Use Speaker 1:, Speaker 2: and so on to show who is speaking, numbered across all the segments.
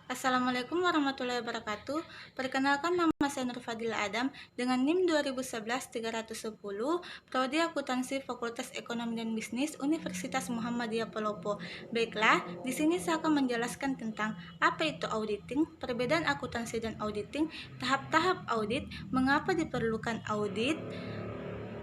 Speaker 1: Assalamualaikum warahmatullahi wabarakatuh. Perkenalkan, nama saya Nur Fadila Adam dengan NIM 2011-310, Prodi Akuntansi Fakultas Ekonomi dan Bisnis Universitas Muhammadiyah Palopo. Baiklah, di sini saya akan menjelaskan tentang apa itu auditing, perbedaan akuntansi dan auditing, tahap-tahap audit, mengapa diperlukan audit,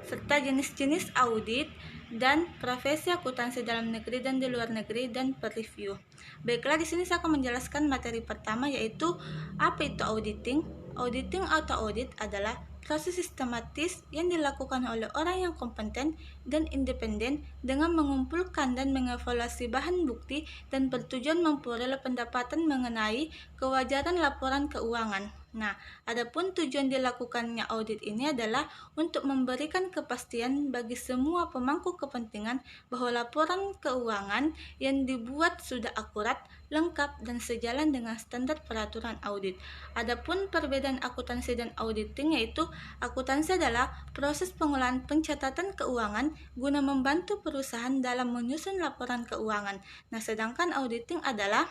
Speaker 1: serta jenis-jenis audit, dan profesi akuntansi dalam negeri dan di luar negeri, dan per-review. Baiklah, di sini saya akan menjelaskan materi pertama, yaitu apa itu auditing. Auditing atau audit adalah proses sistematis yang dilakukan oleh orang yang kompeten dan independen dengan mengumpulkan dan mengevaluasi bahan bukti dan bertujuan memperoleh pendapatan mengenai kewajaran laporan keuangan. Nah, adapun tujuan dilakukannya audit ini adalah untuk memberikan kepastian bagi semua pemangku kepentingan bahwa laporan keuangan yang dibuat sudah akurat, lengkap, dan sejalan dengan standar peraturan audit. Adapun perbedaan akuntansi dan auditing, yaitu akuntansi adalah proses pengolahan pencatatan keuangan guna membantu perusahaan dalam menyusun laporan keuangan. Nah, sedangkan auditing adalah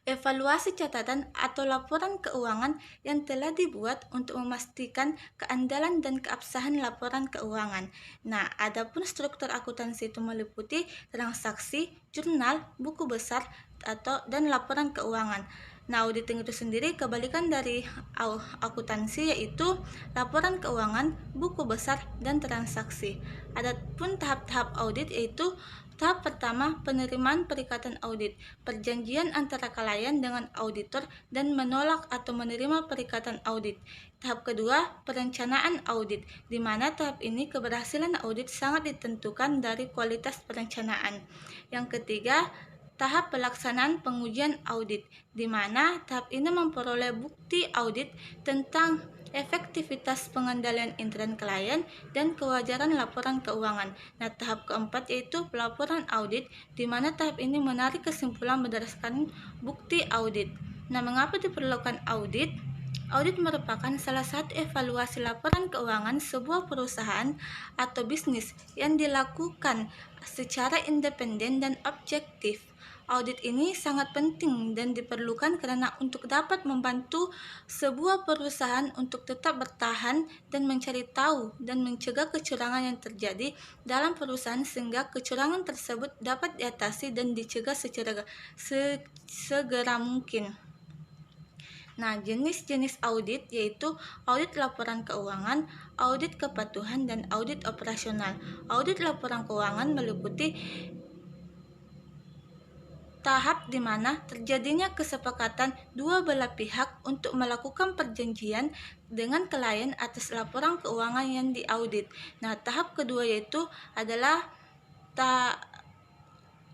Speaker 1: evaluasi catatan atau laporan keuangan yang telah dibuat untuk memastikan keandalan dan keabsahan laporan keuangan. Nah, adapun struktur akuntansi itu meliputi transaksi, jurnal, buku besar, dan laporan keuangan. Nah, auditing itu sendiri kebalikan dari akuntansi, yaitu laporan keuangan, buku besar, dan transaksi. Adapun tahap-tahap audit, yaitu tahap pertama, penerimaan perikatan audit, perjanjian antara klien dengan auditor dan menolak atau menerima perikatan audit. Tahap kedua, perencanaan audit, di mana tahap ini keberhasilan audit sangat ditentukan dari kualitas perencanaan. Yang ketiga, tahap pelaksanaan pengujian audit, di mana tahap ini memperoleh bukti audit tentang efektivitas pengendalian intern klien dan kewajaran laporan keuangan. Nah, tahap keempat yaitu pelaporan audit, di mana tahap ini menarik kesimpulan berdasarkan bukti audit. Nah, mengapa diperlukan audit? Audit merupakan salah satu evaluasi laporan keuangan sebuah perusahaan atau bisnis yang dilakukan secara independen dan objektif. Audit ini sangat penting dan diperlukan karena untuk dapat membantu sebuah perusahaan untuk tetap bertahan dan mencari tahu dan mencegah kecurangan yang terjadi dalam perusahaan, sehingga kecurangan tersebut dapat diatasi dan dicegah segera mungkin. Nah, jenis-jenis audit yaitu audit laporan keuangan, audit kepatuhan, dan audit operasional. Audit laporan keuangan meliputi tahap di mana terjadinya kesepakatan dua belah pihak untuk melakukan perjanjian dengan klien atas laporan keuangan yang diaudit. Nah, tahap kedua yaitu adalah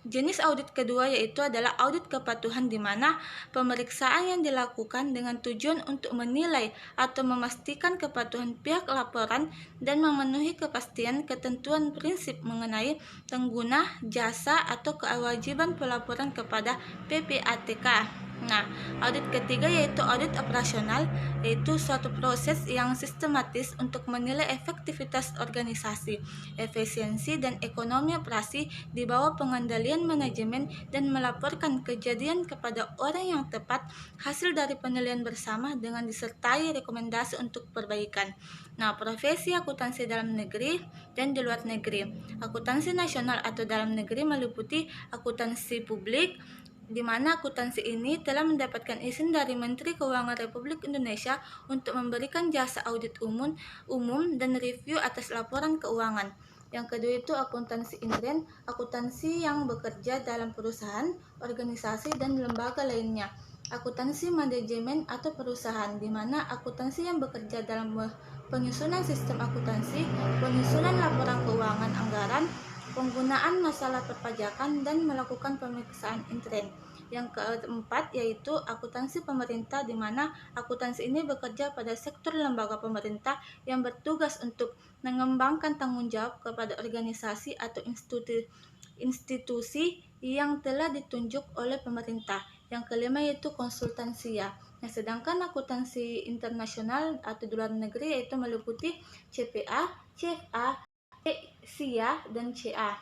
Speaker 1: jenis audit kedua yaitu adalah audit kepatuhan, di mana pemeriksaan yang dilakukan dengan tujuan untuk menilai atau memastikan kepatuhan pihak laporan dan memenuhi kepastian ketentuan prinsip mengenai pengguna jasa atau kewajiban pelaporan kepada PPATK. Nah, audit ketiga yaitu audit operasional, yaitu suatu proses yang sistematis untuk menilai efektivitas organisasi, efisiensi, dan ekonomi operasi di bawah pengendalian manajemen dan melaporkan kejadian kepada orang yang tepat hasil dari penilaian bersama dengan disertai rekomendasi untuk perbaikan. Nah, profesi akuntansi dalam negeri dan di luar negeri. Akuntansi nasional atau dalam negeri meliputi akuntansi publik, di mana akuntansi ini telah mendapatkan izin dari Menteri Keuangan Republik Indonesia untuk memberikan jasa audit umum dan review atas laporan keuangan. Yang kedua itu akuntansi intern, akuntansi yang bekerja dalam perusahaan, organisasi, dan lembaga lainnya. Akuntansi manajemen atau perusahaan, di mana akuntansi yang bekerja dalam penyusunan sistem akuntansi, penyusunan laporan keuangan anggaran, penggunaan masalah perpajakan, dan melakukan pemeriksaan intern. Yang keempat yaitu akuntansi pemerintah, di mana akuntansi ini bekerja pada sektor lembaga pemerintah yang bertugas untuk mengembangkan tanggung jawab kepada organisasi atau institusi yang telah ditunjuk oleh pemerintah. Yang kelima yaitu konsultansi ya. Nah, sedangkan akuntansi internasional atau di luar negeri yaitu meliputi CPA, CFA, SIA, dan CA.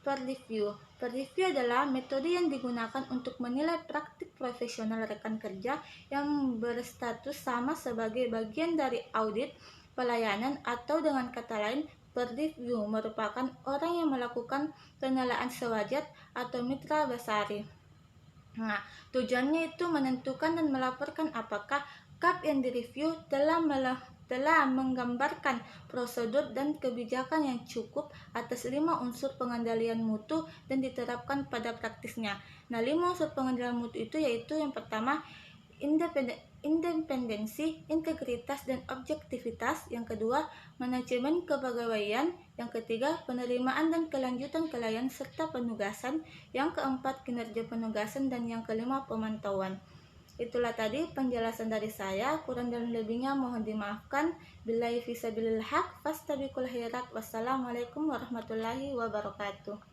Speaker 1: Per review. Peer review adalah metode yang digunakan untuk menilai praktik profesional rekan kerja yang berstatus sama sebagai bagian dari audit, pelayanan, atau dengan kata lain, peer review merupakan orang yang melakukan penilaian sewajar atau mitra basari. Nah, tujuannya itu menentukan dan melaporkan apakah KAP yang direview telah menggambarkan prosedur dan kebijakan yang cukup atas 5 unsur pengendalian mutu dan diterapkan pada praktisnya. Nah, 5 unsur pengendalian mutu itu yaitu yang pertama, independensi, integritas, dan objektivitas. Yang kedua, manajemen kepegawaian. Yang ketiga, penerimaan dan kelanjutan klien serta penugasan. Yang keempat, kinerja penugasan. Dan yang kelima, pemantauan. Itulah tadi penjelasan dari saya, kurang dan lebihnya mohon dimaafkan. Billahi fisabilil haq, fastabiqul khairat. Wassalamualaikum warahmatullahi wabarakatuh.